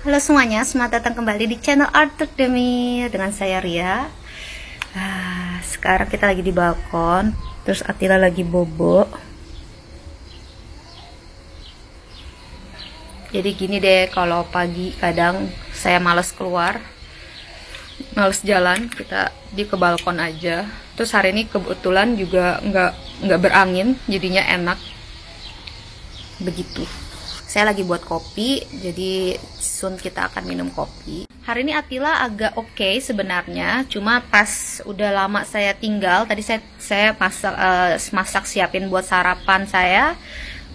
Halo semuanya, selamat datang kembali di channel Art Demir dengan saya Ria. Sekarang kita lagi di balkon, terus Atila lagi bobo. Jadi gini deh, kalau pagi kadang saya males keluar, males jalan, kita ke balkon aja. Terus hari ini kebetulan juga nggak berangin, jadinya enak. Begitu. Saya lagi buat kopi, jadi soon kita akan minum kopi. Hari ini Atila agak oke sebenarnya, cuma pas udah lama saya tinggal, tadi saya masak siapin buat sarapan saya.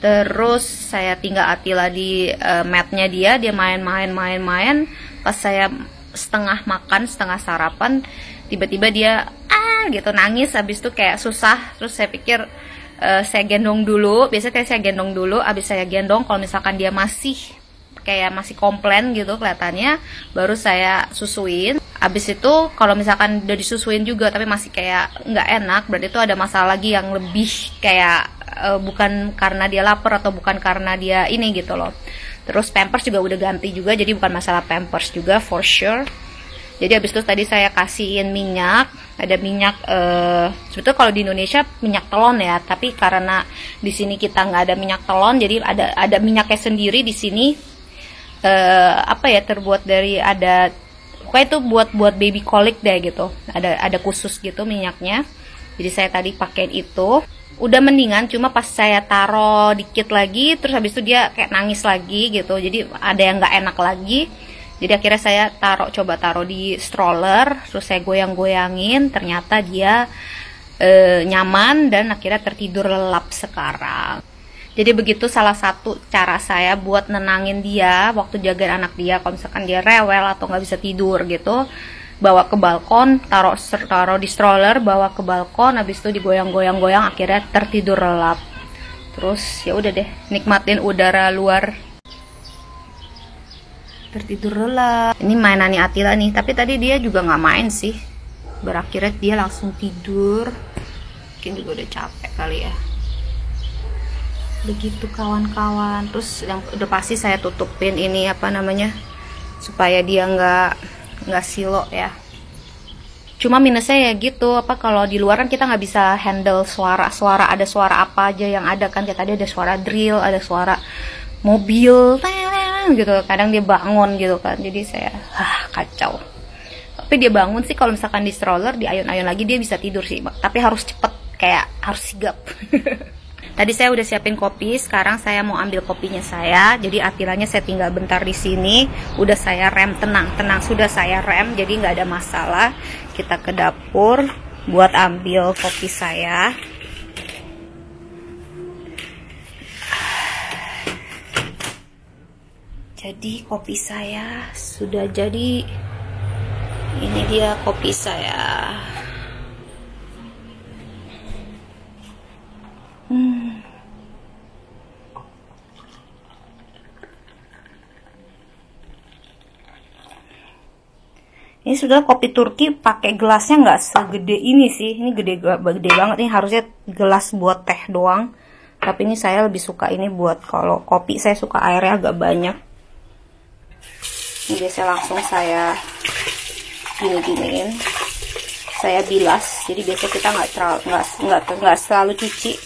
Terus saya tinggal Atila di matnya dia main. Pas saya setengah makan, setengah sarapan, tiba-tiba dia gitu nangis, habis itu kayak susah. Terus saya pikir saya gendong dulu, biasanya saya gendong dulu, abis saya gendong kalau misalkan dia masih komplain gitu kelihatannya, baru saya susuin. Abis itu kalau misalkan udah disusuin juga tapi masih kayak nggak enak, berarti itu ada masalah lagi yang lebih kayak bukan karena dia lapar atau bukan karena dia ini gitu loh. Terus pampers juga udah ganti juga, jadi bukan masalah pampers juga for sure. Jadi abis itu tadi saya kasihin minyak, ada minyak, sebetulnya kalau di Indonesia minyak telon ya, tapi karena di sini kita nggak ada minyak telon, jadi ada minyaknya sendiri di sini, terbuat dari pokoknya itu buat baby colic deh gitu, ada khusus gitu minyaknya. Jadi saya tadi pakai itu, udah mendingan, cuma pas saya taro dikit lagi, terus habis itu dia kayak nangis lagi gitu, jadi ada yang nggak enak lagi. Jadi akhirnya saya coba taruh di stroller, terus saya goyang-goyangin, ternyata dia nyaman dan akhirnya tertidur lelap sekarang. Jadi begitu salah satu cara saya buat nenangin dia waktu jagain anak dia, kalau misalkan dia rewel atau nggak bisa tidur gitu, bawa ke balkon, taruh di stroller, bawa ke balkon, habis itu digoyang-goyang-goyang, akhirnya tertidur lelap. Terus ya udah deh, nikmatin udara luar. Tertidur lelap. Ini mainannya Atila nih, tapi tadi dia juga nggak main sih, berakhirnya dia langsung tidur. Mungkin juga udah capek kali ya. Begitu kawan-kawan. Terus yang udah pasti saya tutupin ini supaya dia nggak silo ya. Cuma minusnya ya gitu, kalau di luar kan kita nggak bisa handle suara, ada suara apa aja yang ada kan, kayak tadi ada suara drill, ada suara mobil gitu, kadang dia bangun gitu kan, jadi saya kacau. Tapi dia bangun sih kalau misalkan di stroller, di ayun-ayun lagi dia bisa tidur sih, tapi harus cepet, kayak harus sigap. Tadi saya udah siapin kopi, sekarang saya mau ambil kopinya saya. Jadi Atilanya saya tinggal bentar di sini, udah saya rem, tenang sudah saya rem, jadi nggak ada masalah. Kita ke dapur buat ambil kopi saya. Jadi kopi saya sudah jadi. Ini dia kopi saya. Ini sudah kopi Turki, pakai gelasnya nggak segede ini sih. Ini gede banget. Ini harusnya gelas buat teh doang. Tapi ini saya lebih suka ini buat, kalau kopi saya suka airnya agak banyak. Ini biasa langsung saya gini-giniin, saya bilas. Jadi biasanya kita nggak selalu cuci,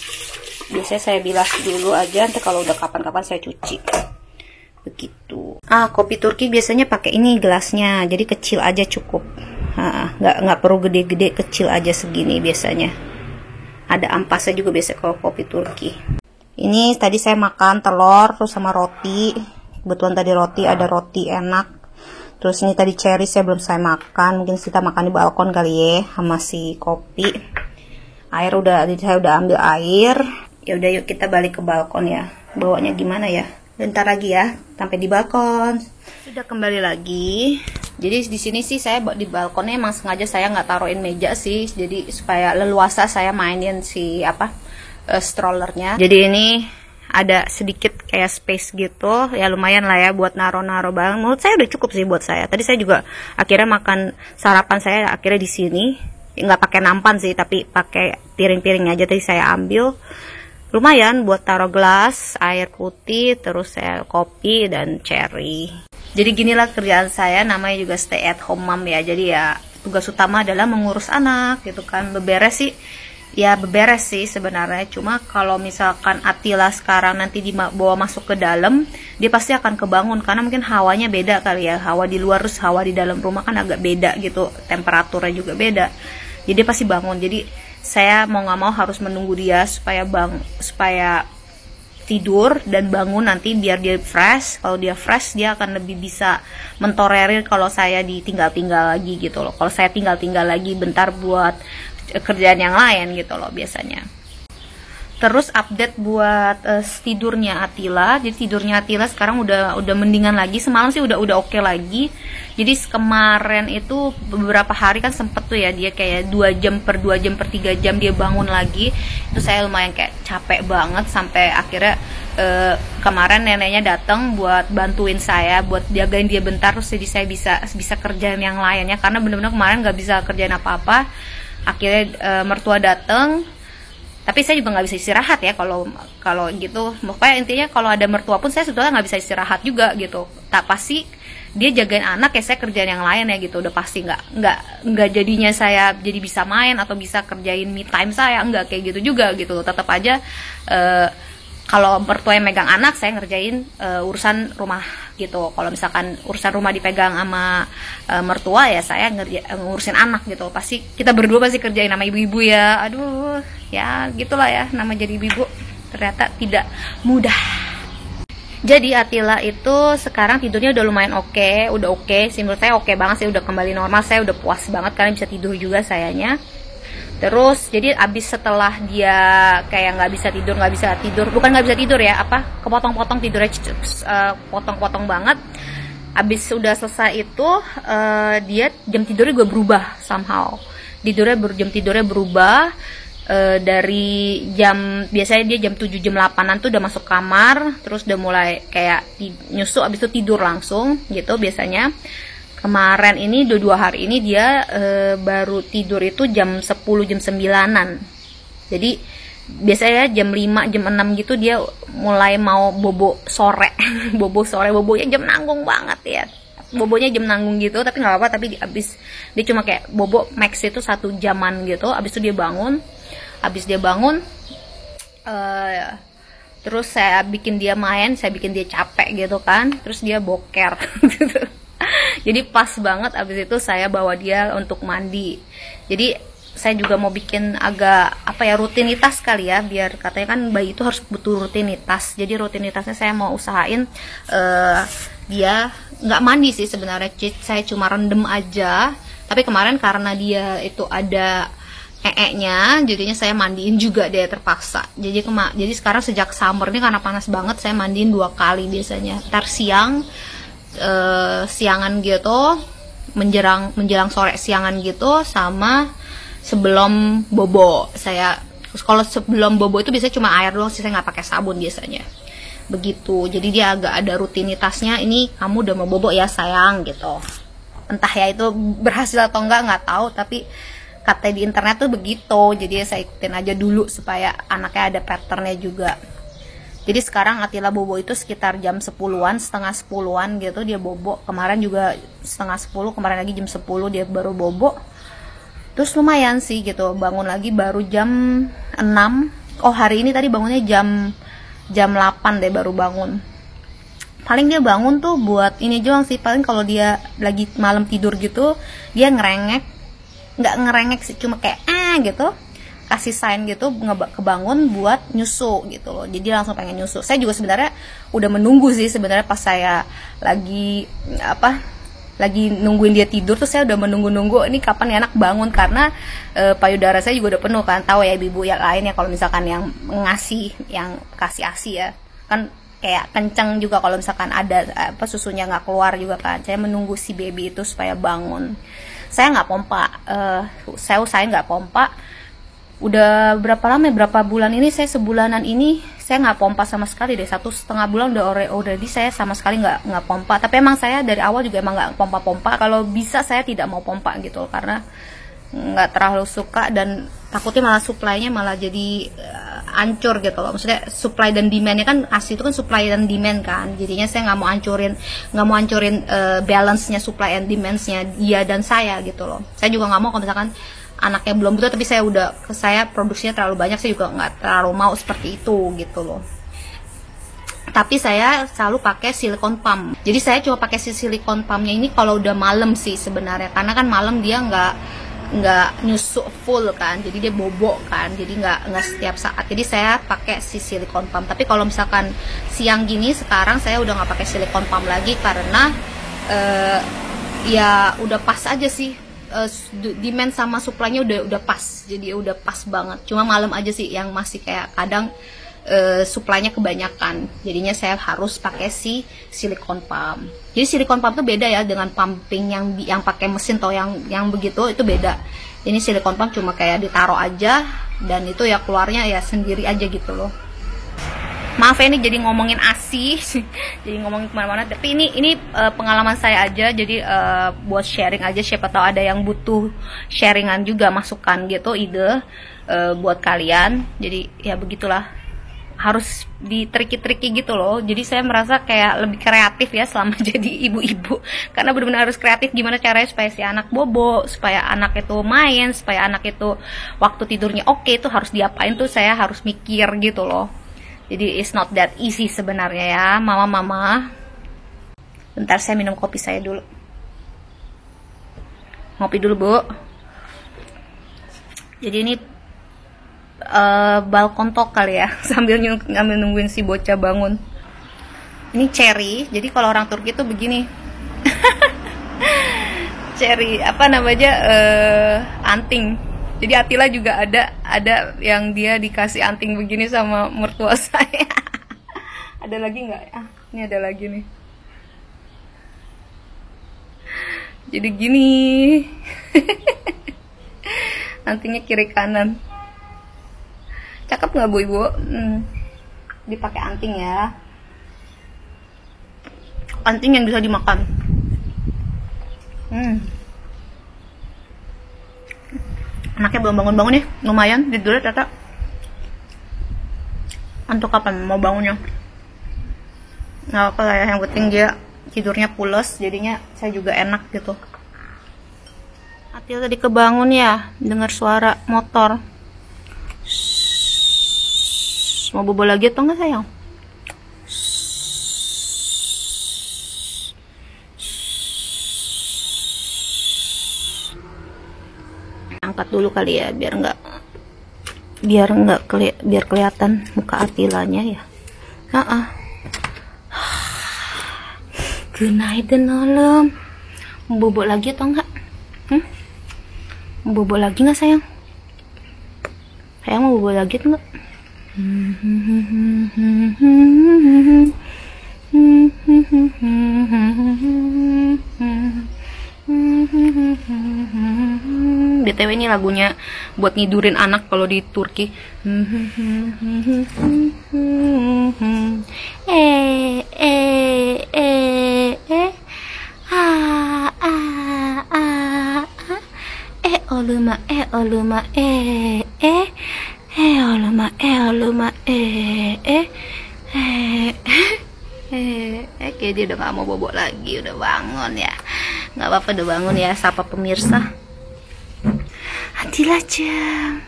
biasanya saya bilas dulu aja, nanti kalau udah kapan-kapan saya cuci. Begitu. Kopi Turki biasanya pakai ini gelasnya, jadi kecil aja cukup. Nggak perlu gede-gede, kecil aja segini biasanya. Ada ampasnya juga biasanya kalau kopi Turki. Ini tadi saya makan telur terus sama roti. Kebetulan tadi ada roti enak. Terus ini tadi cherry saya belum saya makan, mungkin kita makan di balkon kali ya, sama si kopi. Saya udah ambil air. Ya udah, yuk kita balik ke balkon ya. Bawanya gimana ya? Bentar lagi ya, sampai di balkon. Sudah kembali lagi. Jadi di sini sih saya di balkonnya emang sengaja saya nggak taruhin meja sih, jadi supaya leluasa saya mainin strollernya. Jadi ini ada sedikit kayak space gitu, ya lumayan lah ya buat naro-naro barang. Menurut saya udah cukup sih buat saya. Tadi saya juga akhirnya makan sarapan saya akhirnya di sini, nggak pakai nampan sih, tapi pakai piring-piring aja tadi saya ambil. Lumayan buat taruh gelas, air putih, terus saya kopi dan cherry. Jadi ginilah kerjaan saya, namanya juga stay at home mom ya. Jadi ya tugas utama adalah mengurus anak gitu kan. Beberes sih ya, beberes sih sebenarnya. Cuma kalau misalkan Atila sekarang nanti dibawa masuk ke dalam, dia pasti akan kebangun karena mungkin hawanya beda kali ya. Hawa di luar terus hawa di dalam rumah kan agak beda gitu, temperaturnya juga beda. Jadi dia pasti bangun. Jadi saya mau nggak mau harus menunggu dia supaya tidur dan bangun nanti biar dia fresh. Kalau dia fresh dia akan lebih bisa mentolerir kalau saya ditinggal-tinggal lagi gitu loh. Kalau saya tinggal-tinggal lagi bentar buat kerjaan yang lain gitu loh biasanya. Terus update buat tidurnya Atila. Jadi tidurnya Atila sekarang udah mendingan lagi. Semalam sih udah oke lagi. Jadi kemarin itu beberapa hari kan sempet tuh ya dia kayak 2 jam per 3 jam dia bangun lagi. Itu saya lumayan kayak capek banget sampai akhirnya kemarin neneknya datang buat bantuin saya buat jagain dia bentar, terus jadi saya bisa kerjain yang lainnya karena bener-bener kemarin nggak bisa kerjain apa-apa. Akhirnya mertua datang. Tapi saya juga nggak bisa istirahat ya kalau gitu. Pokoknya intinya kalau ada mertua pun saya sebetulnya nggak bisa istirahat juga gitu. Tak pasti dia jagain anak ya saya kerjaan yang lain ya gitu. Udah pasti nggak jadinya saya jadi bisa main atau bisa kerjain me time saya, nggak kayak gitu juga gitu. Tetap aja kalau mertua yang megang anak saya ngerjain urusan rumah gitu. Kalau misalkan urusan rumah dipegang sama mertua ya saya ngurusin anak gitu. Pasti kita berdua pasti kerjain sama ibu-ibu ya. Aduh ya gitulah ya, nama jadi ibu ternyata tidak mudah. Jadi Atila itu sekarang tidurnya udah lumayan udah oke sih menurut saya, oke banget sih, udah kembali normal. Saya udah puas banget karena bisa tidur juga sayanya. Terus jadi abis setelah dia kayak nggak bisa tidur, bukan nggak bisa tidur ya, kepotong-potong tidurnya, potong-potong banget. Abis sudah selesai itu dia jam tidurnya juga berubah somehow. Jam tidurnya berubah dari biasanya dia jam 7 jam 8-an tuh udah masuk kamar, terus udah mulai kayak nyusu, abis itu tidur langsung gitu biasanya. Kemarin ini 2 hari ini dia baru tidur itu jam 10 jam 9-an. Jadi biasanya jam 5 jam 6 gitu dia mulai mau bobo sore. Bobonya jam nanggung banget ya. Bobonya jam nanggung gitu, tapi nggak apa-apa. Tapi abis dia cuma kayak bobo max itu 1 jaman gitu. Abis itu dia bangun. Terus saya bikin dia main, saya bikin dia capek gitu kan. Terus dia boker gitu. Jadi pas banget abis itu saya bawa dia untuk mandi. Jadi saya juga mau bikin agak rutinitas kali ya, biar katanya kan bayi itu harus butuh rutinitas. Jadi rutinitasnya saya mau usahain dia nggak mandi sih sebenarnya, saya cuma rendam aja. Tapi kemarin karena dia itu ada nya, jadinya saya mandiin juga dia terpaksa. Jadi sekarang sejak summer ini karena panas banget saya mandiin 2 kali biasanya. Ntar siangan gitu, menjelang sore siangan gitu, sama sebelum bobo. Kalau sebelum bobo itu biasanya cuma air doang sih, saya nggak pakai sabun biasanya begitu. Jadi dia agak ada rutinitasnya, ini kamu udah mau bobo ya sayang gitu. Entah ya itu berhasil atau nggak tahu, tapi katanya di internet tuh begitu. Jadi saya ikutin aja dulu supaya anaknya ada patternnya juga. Jadi sekarang Atila bobo itu sekitar jam 10-an, setengah 10-an gitu dia bobo. Kemarin juga setengah 10, kemarin lagi jam 10 dia baru bobo. Terus lumayan sih gitu, bangun lagi baru jam 6. Oh hari ini tadi bangunnya jam 8 deh baru bangun. Paling dia bangun tuh buat ini doang sih, paling kalau dia lagi malam tidur gitu, dia ngerengek. Nggak ngerengek sih, cuma kayak gitu. Kasih sign gitu kebangun buat nyusu gitu loh. Jadi langsung pengen nyusu. Saya juga sebenarnya udah menunggu sih sebenarnya pas saya lagi nungguin dia tidur tuh saya udah menunggu ini kapan nih anak bangun, karena payudara saya juga udah penuh kan. Tahu ya ibu yang lain ya kalau misalkan yang kasih ASI ya. Kan kayak kenceng juga kalau misalkan ada susunya nggak keluar juga kan. Saya menunggu si baby itu supaya bangun. Saya nggak pompa. Saya usahain nggak pompa. Udah berapa lama ya, berapa bulan ini, saya sebulanan ini saya nggak pompa sama sekali deh. 1,5 bulan udah already saya sama sekali nggak pompa. Tapi emang saya dari awal juga emang nggak pompa. Kalau bisa saya tidak mau pompa gitu, karena nggak terlalu suka dan takutnya malah supply-nya malah jadi hancur gitu loh. Maksudnya supply dan demandnya kan, ASI itu kan supply dan demand kan, jadinya saya nggak mau hancurin balance-nya supply and demand-nya dia dan saya gitu loh. Saya juga nggak mau kalau misalkan anaknya belum butuh tapi saya produksinya terlalu banyak, saya juga nggak terlalu mau seperti itu gitu loh. Tapi saya selalu pakai silikon pump. Jadi saya cuma pakai si silikon pumpnya ini kalau udah malam sih sebenarnya, karena kan malam dia nggak nyusuk full kan, jadi dia bobok kan, jadi nggak setiap saat. Jadi saya pakai si silikon pump. Tapi kalau misalkan siang gini sekarang saya udah nggak pakai silikon pump lagi karena ya udah pas aja sih, demand sama supply-nya udah pas, jadi udah pas banget. Cuma malam aja sih yang masih kayak kadang supply-nya kebanyakan, jadinya saya harus pakai si silikon pump. Jadi silikon pump itu beda ya dengan pumping yang pakai mesin atau yang begitu, itu beda. Ini silikon pump cuma kayak ditaruh aja dan itu ya keluarnya ya sendiri aja gitu loh. Maaf ya, ini jadi ngomongin ASI jadi ngomongin kemana-mana, tapi ini pengalaman saya aja, jadi buat sharing aja, siapa tahu ada yang butuh sharingan juga, masukan gitu, ide buat kalian. Jadi ya begitulah, harus di-tricky gitu loh. Jadi saya merasa kayak lebih kreatif ya selama jadi ibu-ibu, karena benar-benar harus kreatif gimana caranya supaya si anak bobo, supaya anak itu main, supaya anak itu waktu tidurnya oke, itu harus diapain tuh saya harus mikir gitu loh. Jadi it's not that easy sebenarnya ya mama-mama. Bentar saya minum kopi saya dulu. Ngopi dulu Bu. Jadi ini balkon talk kali ya sambil nungguin si bocah bangun. Ini cherry. Jadi kalau orang Turki tuh begini cherry apa namanya, anting. Jadi Atila juga ada yang dia dikasih anting begini sama mertua saya. Ada lagi nggak? Ini ada lagi nih. Jadi gini antingnya kiri kanan. Cakep nggak Bu Ibu? Dipakai anting ya. Anting yang bisa dimakan. Anaknya belum bangun-bangun ya, lumayan tidur Tata. Untuk kapan mau bangunnya? Nggak apa lah ya, yang penting dia tidurnya pules, jadinya saya juga enak gitu. Atil tadi kebangun ya, dengar suara motor. Mau bobo lagi atau enggak sayang? Angkat dulu kali ya biar kelihatan muka Atilanya ya. Good night malam. Mau bobo lagi atau enggak? Mau bobo lagi nggak sayang? Sayang mau bobo lagi atau enggak? BTW ini lagunya buat ngidurin anak kalau di Turki. Kayak dia udah gak mau bobo lagi, udah bangun ya. Gak apa-apa, udah bangun ya. Sapa pemirsa. Atila jam.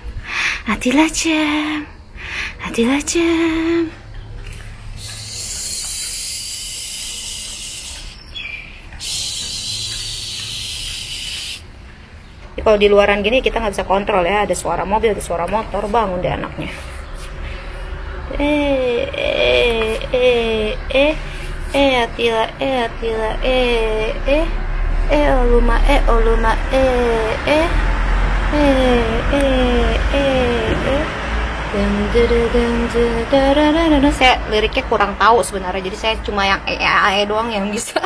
Kalau di luaran gini kita nggak bisa kontrol ya, ada suara mobil, ada suara motor, bangun deh anaknya. Atila, saya liriknya kurang tahu sebenarnya, jadi saya cuma yang doang yang bisa.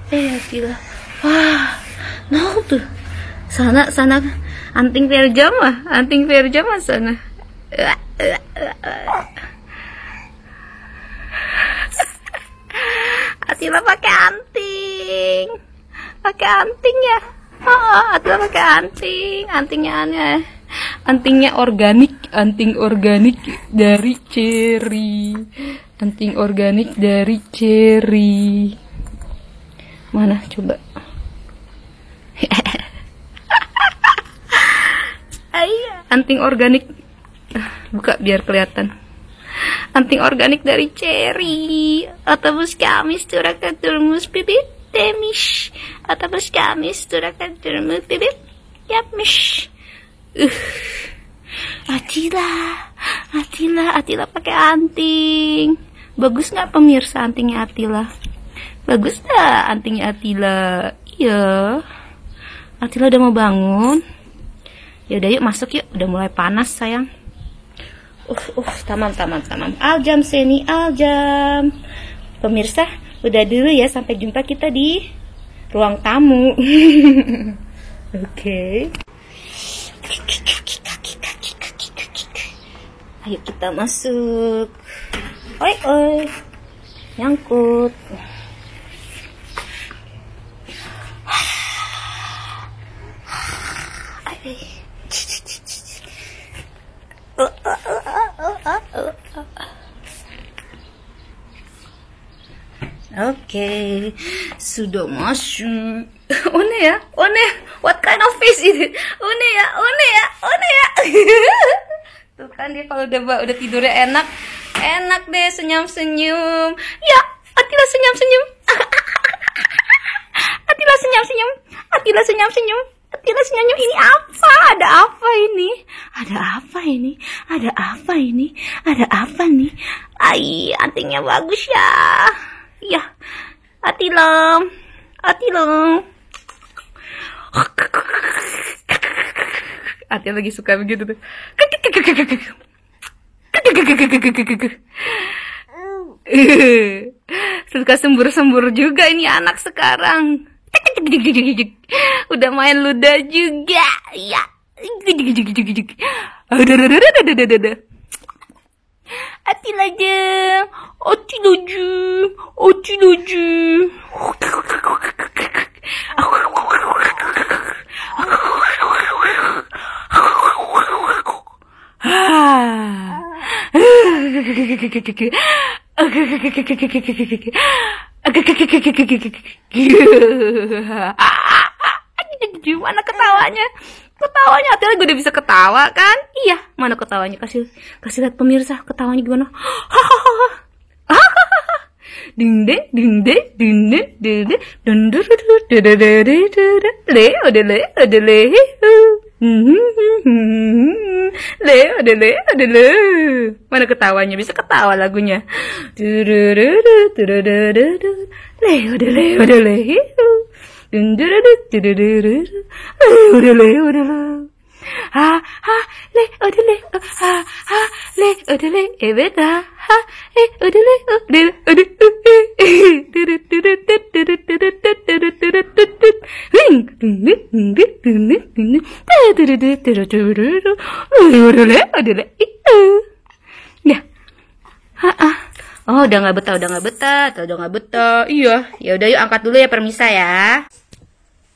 Atila. Wah, no tuh. Sana anting Verja mah sana. Atila pakai anting ya. Atila pakai antingnya aneh. Anting organik dari Cherry. Anting organik dari Cherry. Mana coba? Anting organik. Buka biar kelihatan. Anting organik dari Cherry. Otobus kami surakat durmus bibit temish. Otobus kami surakat durmus bibit yapmish. Atila pakai anting. Bagus nggak pemirsa antingnya Atila? Bagus nggak antingnya Atila? Iya. Atila udah mau bangun. Ya udah yuk masuk yuk. Udah mulai panas sayang. Tamam. Aljam seni aljam. Pemirsa, udah dulu ya, sampai jumpa kita di ruang tamu. Oke. Ayo kita masuk. Oi. Nyangkut. Oke, sudah masuk. One ya. What kind of face itu? One ya. Tuh kan dia kalau udah tidurnya enak deh, senyum-senyum. Ya, Atila senyum-senyum. Atila senyum-senyum. Ini apa? Ada apa nih? Ai, antingnya bagus ya. Iya. Atila. Atila lagi suka begitu tuh. Suka sembur-sembur juga ini anak sekarang. Udah main luda juga. Ya. Atila jeng. Gimana ketawanya? Atila gue udah bisa ketawa kan? Iya, mana ketawanya? Kasih lihat pemirsa ketawanya gimana? Ding ding mana ketawanya? Bisa ketawa lagunya. Oh, udah nggak betah. Iya, ya udah yuk angkat dulu ya permisa ya.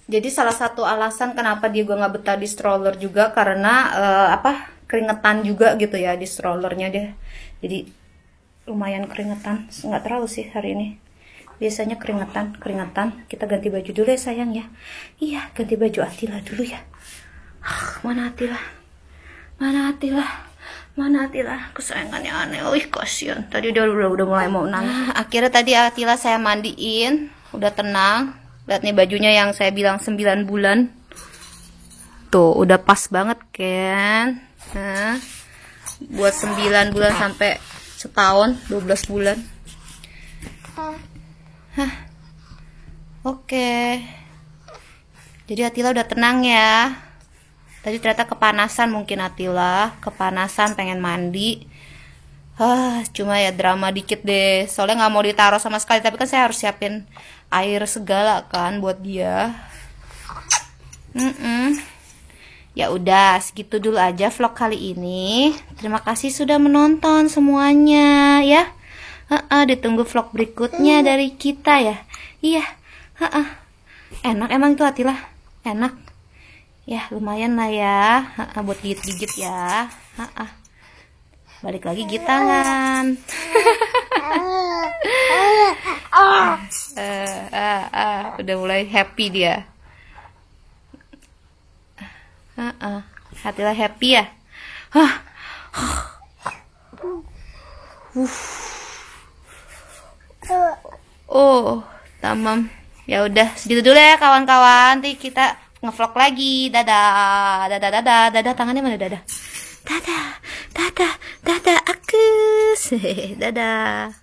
Jadi salah satu alasan kenapa dia gue nggak betah di stroller juga karena keringetan juga gitu ya di strollernya dia. Jadi lumayan keringetan, nggak terlalu sih hari ini. Biasanya keringetan. Kita ganti baju dulu ya sayang ya. Iya, ganti baju Atila dulu ya. Mana Atila? Kesayangannya aneh. Kasihan. Tadi udah mulai mau nangis. Akhirnya tadi Atila saya mandiin, udah tenang. Lihat nih bajunya yang saya bilang 9 bulan. Tuh, udah pas banget kan? Nah, buat 9 bulan sampai setahun, 12 bulan. Oke. Jadi Atila udah tenang ya. Tadi ternyata kepanasan mungkin Atila. Pengen mandi. Cuma ya drama dikit deh. Soalnya nggak mau ditaruh sama sekali. Tapi kan saya harus siapin air segala kan buat dia. Ya udah, segitu dulu aja vlog kali ini. Terima kasih sudah menonton semuanya ya. Ditunggu vlog berikutnya dari kita ya. Iya. Enak emang itu Atila. Enak. Ya, lumayan lah ya. Buat gigit-gigit ya. Balik lagi gigit tangan. Udah mulai happy dia. Hatilah happy ya. Tamam. Ya udah, segitu dulu ya kawan-kawan. Nanti kita ngevlog lagi. Dadah. Dadah, tangannya mana dadah? Dadah. Dadah. Dadah, akus. Dadah.